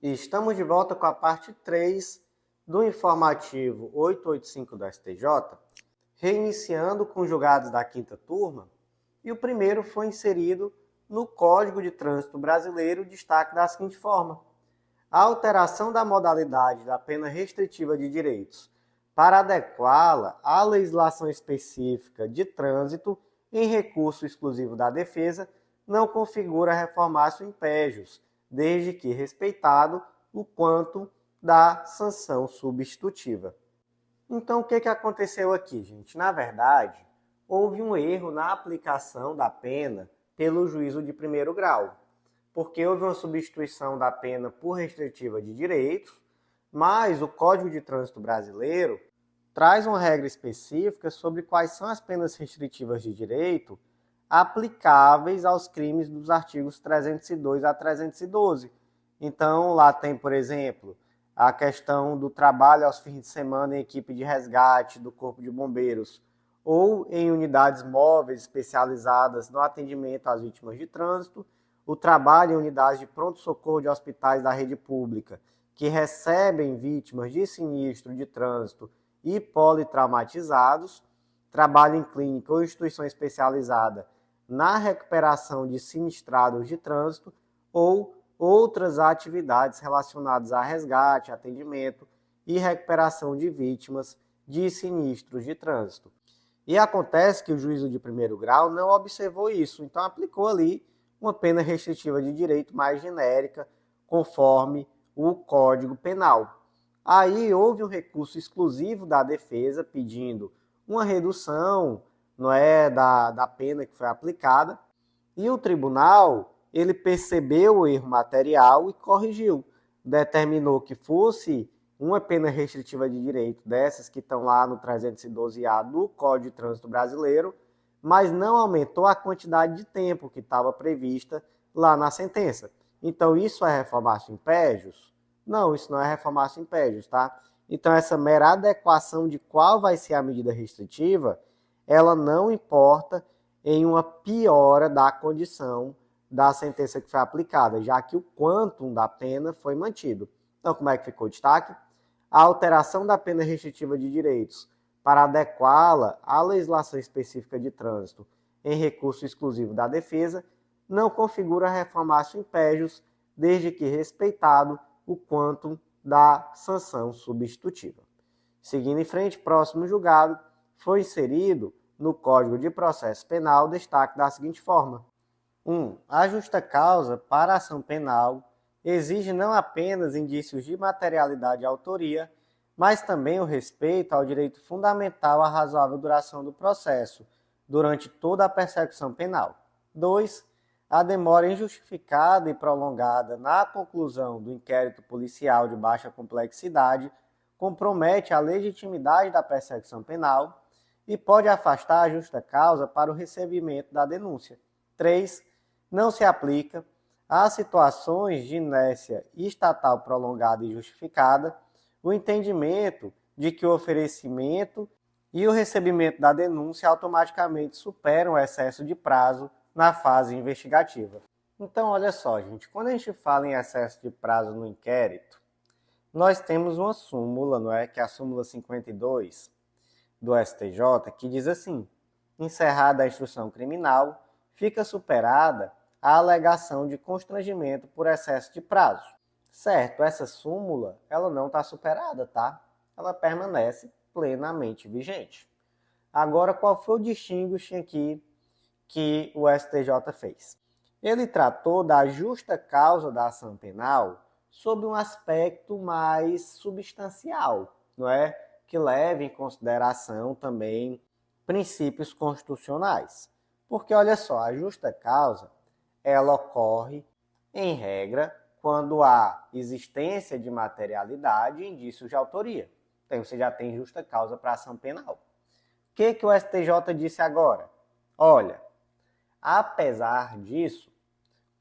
E estamos de volta com a parte 3 do informativo 885 do STJ, reiniciando com julgados da quinta turma, e o primeiro foi inserido no Código de Trânsito Brasileiro, destaque da seguinte forma: a alteração da modalidade da pena restritiva de direitos para adequá-la à legislação específica de trânsito em recurso exclusivo da defesa não configura reformácio impégios, desde que respeitado o quanto da sanção substitutiva. Então, o que aconteceu aqui, gente? Na verdade, houve um erro na aplicação da pena pelo juízo de primeiro grau, porque houve uma substituição da pena por restritiva de direitos, mas o Código de Trânsito Brasileiro traz uma regra específica sobre quais são as penas restritivas de direito aplicáveis aos crimes dos artigos 302 a 312. Então, lá tem, por exemplo, a questão do trabalho aos fins de semana em equipe de resgate do Corpo de Bombeiros ou em unidades móveis especializadas no atendimento às vítimas de trânsito, o trabalho em unidades de pronto-socorro de hospitais da rede pública que recebem vítimas de sinistro de trânsito e politraumatizados, trabalho em clínica ou instituição especializada na recuperação de sinistrados de trânsito ou outras atividades relacionadas a resgate, atendimento e recuperação de vítimas de sinistros de trânsito. E acontece que o juízo de primeiro grau não observou isso, então aplicou ali uma pena restritiva de direito mais genérica, conforme o Código Penal. Aí houve um recurso exclusivo da defesa pedindo uma redução, não é, da pena que foi aplicada, e o tribunal ele percebeu o erro material e corrigiu, determinou que fosse uma pena restritiva de direito dessas que estão lá no 312A do Código de Trânsito Brasileiro, mas não aumentou a quantidade de tempo que estava prevista lá na sentença. Então, isso é reformácio impégios? Não, isso não é reformácio impégios, tá? Então, essa mera adequação de qual vai ser a medida restritiva, ela não importa em uma piora da condição da sentença que foi aplicada, já que o quantum da pena foi mantido. Então, como é que ficou o destaque? A alteração da pena restritiva de direitos para adequá-la à legislação específica de trânsito em recurso exclusivo da defesa não configura reformácio impégios, desde que respeitado o quantum da sanção substitutiva. Seguindo em frente, próximo julgado foi inserido no Código de Processo Penal destaque da seguinte forma: 1. A justa causa para a ação penal exige não apenas indícios de materialidade e autoria, mas também o respeito ao direito fundamental à razoável duração do processo durante toda a persecução penal. 2. A demora injustificada e prolongada na conclusão do inquérito policial de baixa complexidade compromete a legitimidade da persecução penal e pode afastar a justa causa para o recebimento da denúncia. 3. Não se aplica a situações de inércia estatal prolongada e justificada o entendimento de que o oferecimento e o recebimento da denúncia automaticamente superam o excesso de prazo na fase investigativa. Então, olha só, gente, quando a gente fala em excesso de prazo no inquérito, nós temos uma súmula, não é? Que é a súmula 52 do STJ, que diz assim: encerrada a instrução criminal, fica superada a alegação de constrangimento por excesso de prazo. Certo, essa súmula, ela não está superada, tá? Ela permanece plenamente vigente. Agora, qual foi o distinguishing aqui que o STJ fez? Ele tratou da justa causa da ação penal sob um aspecto mais substancial, não é? Que leve em consideração também princípios constitucionais. Porque, olha só, a justa causa, ela ocorre, em regra, quando há existência de materialidade e indícios de autoria. Então, você já tem justa causa para ação penal. O que o STJ disse agora? Olha, apesar disso,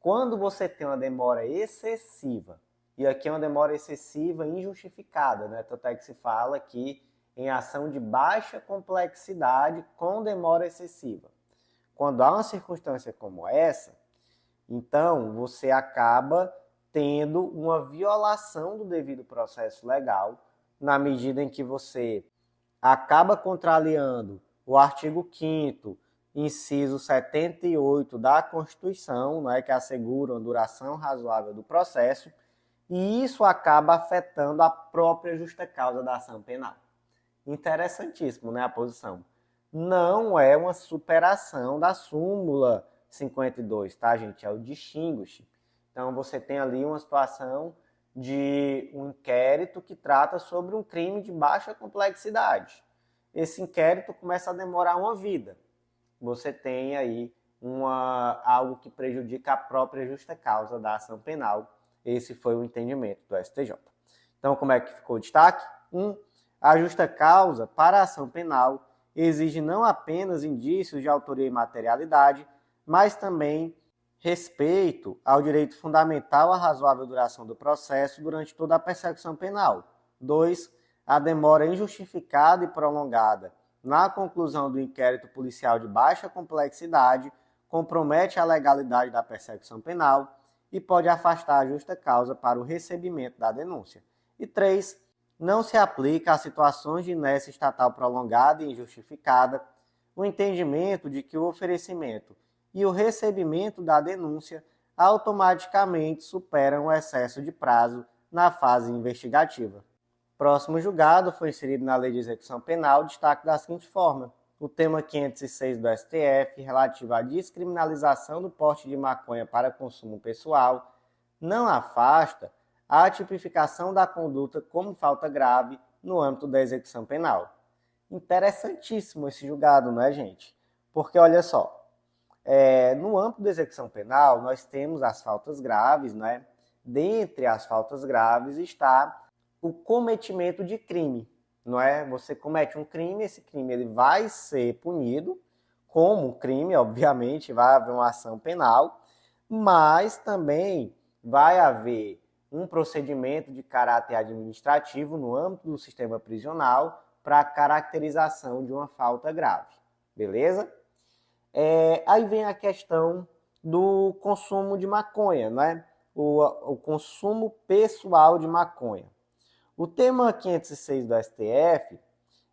quando você tem uma demora excessiva, e aqui é uma demora excessiva injustificada, né? Tanto é que se fala aqui em ação de baixa complexidade com demora excessiva. Quando há uma circunstância como essa, então você acaba tendo uma violação do devido processo legal, na medida em que você acaba contrariando o artigo 5º, inciso 78 da Constituição, que assegura uma duração razoável do processo, e isso acaba afetando a própria justa causa da ação penal. Interessantíssimo, a posição. Não é uma superação da súmula 52, tá, gente? É o distinguish. Então, você tem ali uma situação de um inquérito que trata sobre um crime de baixa complexidade. Esse inquérito começa a demorar uma vida. Você tem aí algo que prejudica a própria justa causa da ação penal. Esse foi o entendimento do STJ. Então, como é que ficou o destaque? 1. A justa causa para a ação penal exige não apenas indícios de autoria e materialidade, mas também respeito ao direito fundamental à razoável duração do processo durante toda a persecução penal. 2. A demora injustificada e prolongada na conclusão do inquérito policial de baixa complexidade compromete a legalidade da persecução penal e pode afastar a justa causa para o recebimento da denúncia. E 3. Não se aplica a situações de inércia estatal prolongada e injustificada o entendimento de que o oferecimento e o recebimento da denúncia automaticamente superam o excesso de prazo na fase investigativa. Próximo julgado foi inserido na Lei de Execução Penal destaque da seguinte forma: o tema 506 do STF, relativo à descriminalização do porte de maconha para consumo pessoal, não afasta a tipificação da conduta como falta grave no âmbito da execução penal. Interessantíssimo esse julgado, não é, gente? Porque, olha só, no âmbito da execução penal, nós temos as faltas graves, não é? Dentre as faltas graves está o cometimento de crime, não é? Você comete um crime, esse crime ele vai ser punido como um crime, obviamente, vai haver uma ação penal, mas também vai haver um procedimento de caráter administrativo no âmbito do sistema prisional para a caracterização de uma falta grave, beleza? Aí vem a questão do consumo de maconha, né? O consumo pessoal de maconha. O tema 506 do STF,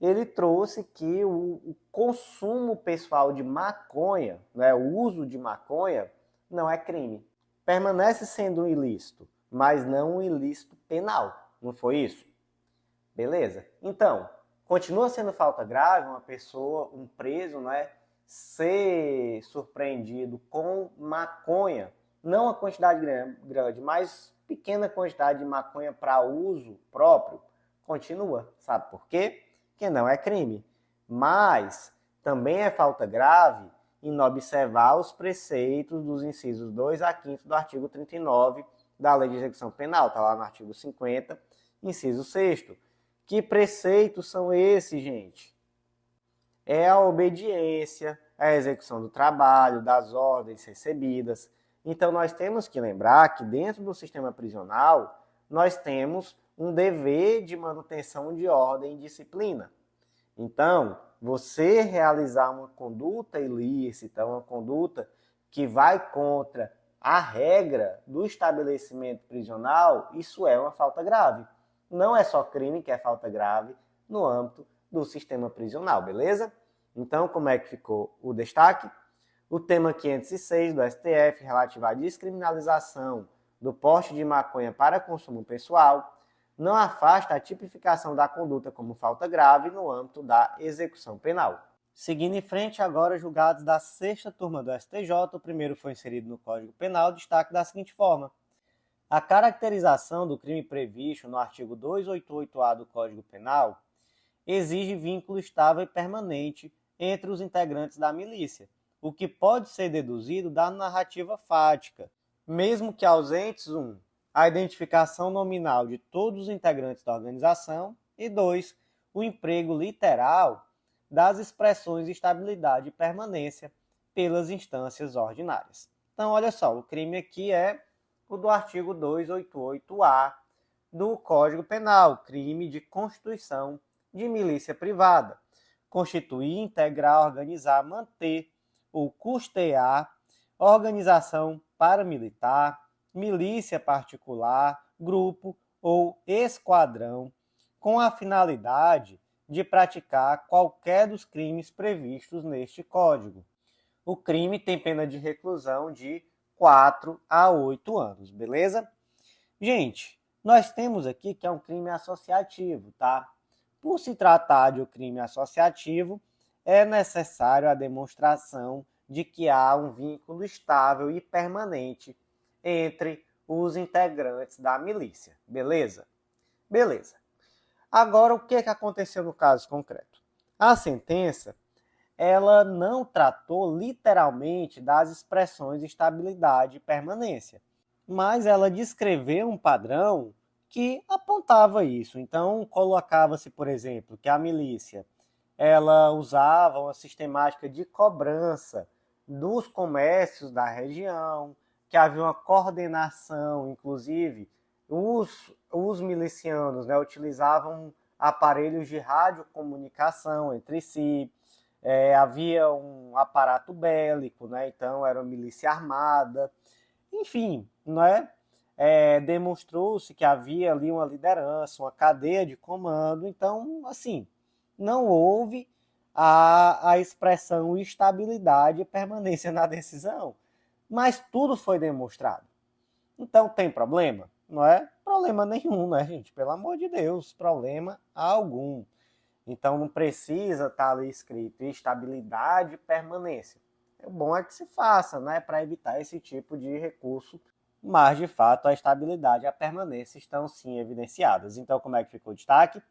ele trouxe que o consumo pessoal de maconha, né, o uso de maconha, não é crime. Permanece sendo um ilícito, mas não um ilícito penal. Não foi isso? Beleza. Então, continua sendo falta grave uma pessoa, um preso, né, ser surpreendido com maconha. Não a quantidade grande, mas pequena quantidade de maconha para uso próprio. Continua. Sabe por quê? Porque não é crime. Mas também é falta grave em não observar os preceitos dos incisos 2 a 5º do artigo 39 da Lei de Execução Penal, está lá no artigo 50, inciso 6º. Que preceitos são esses, gente? É a obediência, a execução do trabalho, das ordens recebidas. Então, nós temos que lembrar que dentro do sistema prisional, nós temos um dever de manutenção de ordem e disciplina. Então, você realizar uma conduta ilícita, uma conduta que vai contra a regra do estabelecimento prisional, isso é uma falta grave. Não é só crime que é falta grave no âmbito do sistema prisional, beleza? Então, como é que ficou o destaque? O tema 506 do STF, relativo à descriminalização do porte de maconha para consumo pessoal, não afasta a tipificação da conduta como falta grave no âmbito da execução penal. Seguindo em frente, agora julgados da 6ª turma do STJ, o primeiro foi inserido no Código Penal, destaque da seguinte forma: a caracterização do crime previsto no artigo 288-A do Código Penal exige vínculo estável e permanente entre os integrantes da milícia, o que pode ser deduzido da narrativa fática, mesmo que ausentes 1. A identificação nominal de todos os integrantes da organização e 2. O emprego literal das expressões de estabilidade e permanência pelas instâncias ordinárias. Então, olha só, o crime aqui é o do artigo 288-A do Código Penal, crime de constituição de milícia privada. Constituir, integrar, organizar, manter ou custear organização paramilitar, milícia particular, grupo ou esquadrão, com a finalidade de praticar qualquer dos crimes previstos neste Código. O crime tem pena de reclusão de 4 a 8 anos, beleza? Gente, nós temos aqui que é um crime associativo, tá? Por se tratar de um crime associativo, é necessário a demonstração de que há um vínculo estável e permanente entre os integrantes da milícia, beleza? Beleza. Agora, o que aconteceu no caso concreto? A sentença, ela não tratou literalmente das expressões estabilidade e permanência, mas ela descreveu um padrão que apontava isso. Então, colocava-se, por exemplo, que a milícia ela usava uma sistemática de cobrança dos comércios da região, que havia uma coordenação, inclusive, os milicianos, né, utilizavam aparelhos de radiocomunicação entre si, havia um aparato bélico, né, então era uma milícia armada, enfim, né, demonstrou-se que havia ali uma liderança, uma cadeia de comando, então, assim, não houve a expressão estabilidade e permanência na decisão, mas tudo foi demonstrado. Então tem problema? Não é problema nenhum, né, gente? Pelo amor de Deus, problema algum. Então não precisa estar ali escrito estabilidade e permanência. O bom é que se faça, né, para evitar esse tipo de recurso, mas de fato a estabilidade e a permanência estão sim evidenciadas. Então como é que ficou o destaque?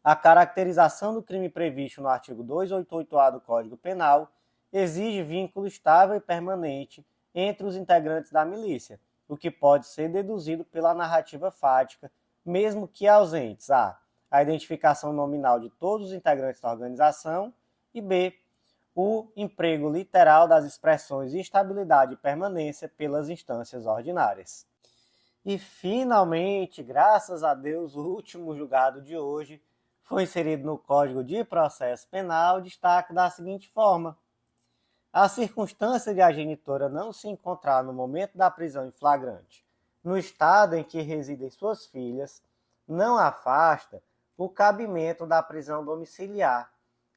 A caracterização do crime previsto no artigo 288-A do Código Penal exige vínculo estável e permanente entre os integrantes da milícia, o que pode ser deduzido pela narrativa fática, mesmo que ausentes a identificação nominal de todos os integrantes da organização e b. o emprego literal das expressões estabilidade e permanência pelas instâncias ordinárias. E finalmente, graças a Deus, o último julgado de hoje foi inserido no Código de Processo Penal, destaque da seguinte forma: a circunstância de a genitora não se encontrar no momento da prisão em flagrante no estado em que residem suas filhas não afasta o cabimento da prisão domiciliar,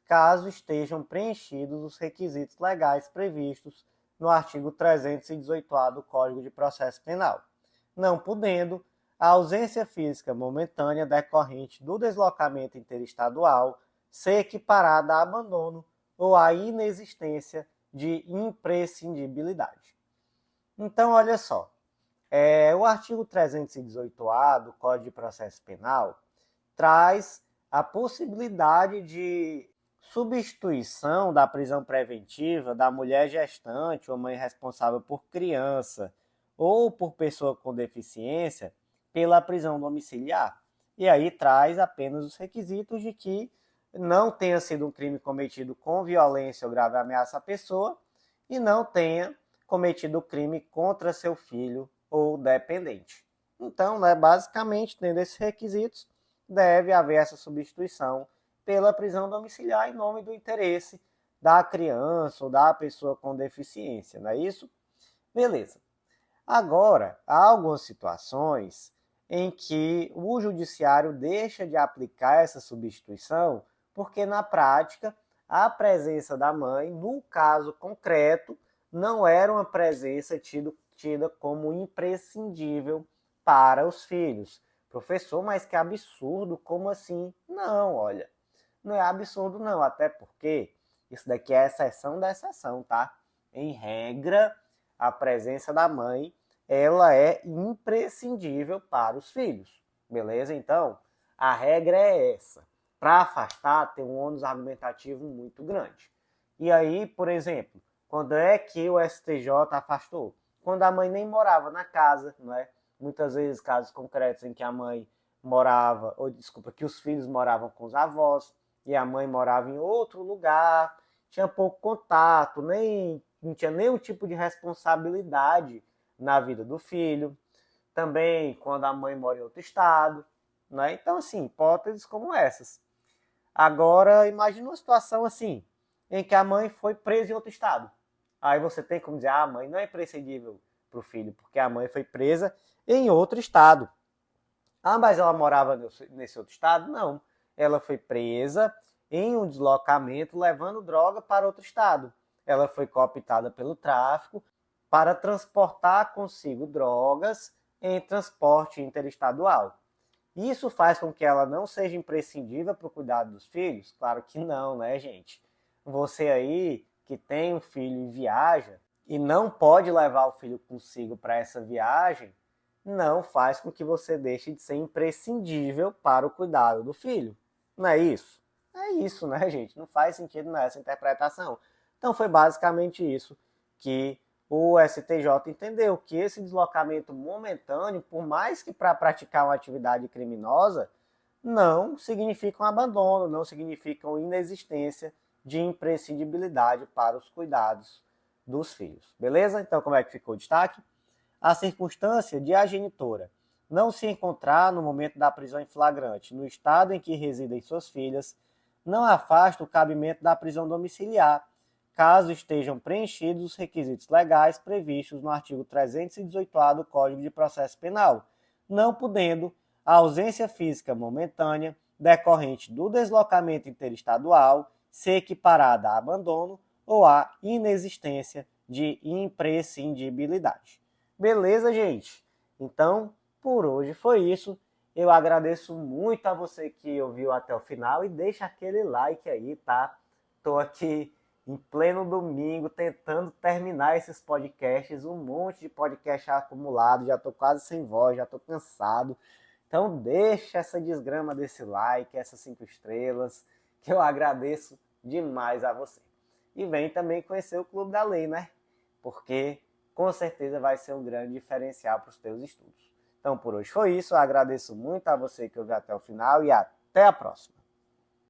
caso estejam preenchidos os requisitos legais previstos no artigo 318-A do Código de Processo Penal, não podendo a ausência física momentânea decorrente do deslocamento interestadual ser equiparada a abandono ou a inexistência de imprescindibilidade. Então, olha só, o artigo 318-A do Código de Processo Penal traz a possibilidade de substituição da prisão preventiva da mulher gestante ou mãe responsável por criança ou por pessoa com deficiência pela prisão domiciliar. E aí traz apenas os requisitos de que não tenha sido um crime cometido com violência ou grave ameaça à pessoa e não tenha cometido crime contra seu filho ou dependente. Então, basicamente, tendo esses requisitos, deve haver essa substituição pela prisão domiciliar em nome do interesse da criança ou da pessoa com deficiência, não é isso? Beleza. Agora, há algumas situações em que o judiciário deixa de aplicar essa substituição porque, na prática, a presença da mãe, no caso concreto, não era uma presença tida como imprescindível para os filhos. Professor, mas que absurdo, como assim? Não, olha, não é absurdo não, até porque isso daqui é exceção da exceção, tá? Em regra, a presença da mãe, ela é imprescindível para os filhos, beleza? Então, a regra é essa. Para afastar, tem um ônus argumentativo muito grande. E aí, por exemplo, quando é que o STJ afastou? Quando a mãe nem morava na casa, não é? Muitas vezes casos concretos em que a mãe morava, que os filhos moravam com os avós e a mãe morava em outro lugar, tinha pouco contato, não tinha nenhum tipo de responsabilidade na vida do filho. Também quando a mãe mora em outro estado, né? Então, assim, hipóteses como essas. Agora, imagine uma situação assim, em que a mãe foi presa em outro estado. Aí você tem como dizer, a mãe não é imprescindível para o filho, porque a mãe foi presa em outro estado. Ah, mas ela morava nesse outro estado? Não. Ela foi presa em um deslocamento levando droga para outro estado. Ela foi cooptada pelo tráfico para transportar consigo drogas em transporte interestadual. Isso faz com que ela não seja imprescindível para o cuidado dos filhos? Claro que não, né, gente? Você aí que tem um filho e viaja e não pode levar o filho consigo para essa viagem, não faz com que você deixe de ser imprescindível para o cuidado do filho. Não é isso? É isso, né, gente? Não faz sentido nessa interpretação. Então foi basicamente isso que o STJ entendeu, que esse deslocamento momentâneo, por mais que para praticar uma atividade criminosa, não significa um abandono, não significa uma inexistência de imprescindibilidade para os cuidados dos filhos. Beleza? Então, como é que ficou o destaque? A circunstância de a genitora não se encontrar no momento da prisão em flagrante no estado em que residem suas filhas não afasta o cabimento da prisão domiciliar, caso estejam preenchidos os requisitos legais previstos no artigo 318-A do Código de Processo Penal, não podendo a ausência física momentânea decorrente do deslocamento interestadual ser equiparada a abandono ou a inexistência de imprescindibilidade. Beleza, gente? Então, por hoje foi isso. Eu agradeço muito a você que ouviu até o final e deixa aquele like aí, tá? Tô aqui em pleno domingo tentando terminar esses podcasts, um monte de podcast acumulado, já tô quase sem voz, já tô cansado. Então deixa essa desgrama desse like, essas 5 estrelas, que eu agradeço demais a você. E vem também conhecer o Clube da Lei, né? Porque com certeza vai ser um grande diferencial para os teus estudos. Então por hoje foi isso, eu agradeço muito a você que ouviu até o final e até a próxima.